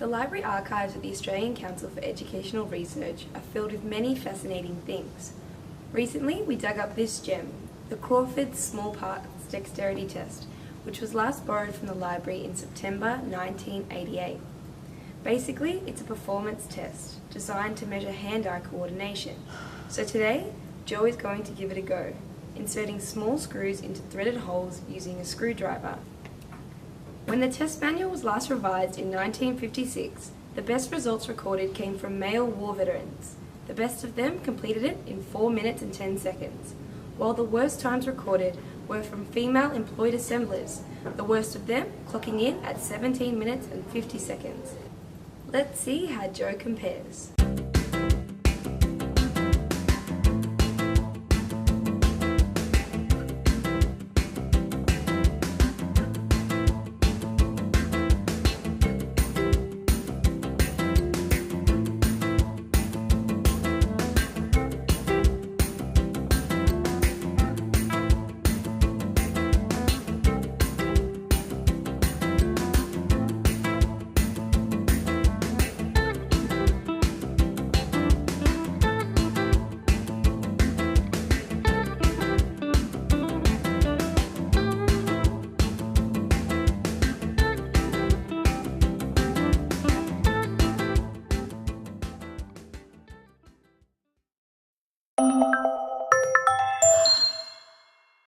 The library archives of the Australian Council for Educational Research are filled with many fascinating things. Recently, we dug up this gem, the Crawford Small Parts Dexterity Test, which was last borrowed from the library in September 1988. Basically, it's a performance test designed to measure hand-eye coordination. So today, Jo is going to give it a go, inserting small screws into threaded holes using a screwdriver. When the test manual was last revised in 1956, the best results recorded came from male war veterans. The best of them completed it in 4 minutes and 10 seconds, while the worst times recorded were from female employed assemblers, the worst of them clocking in at 17 minutes and 50 seconds. Let's see how Jo compares.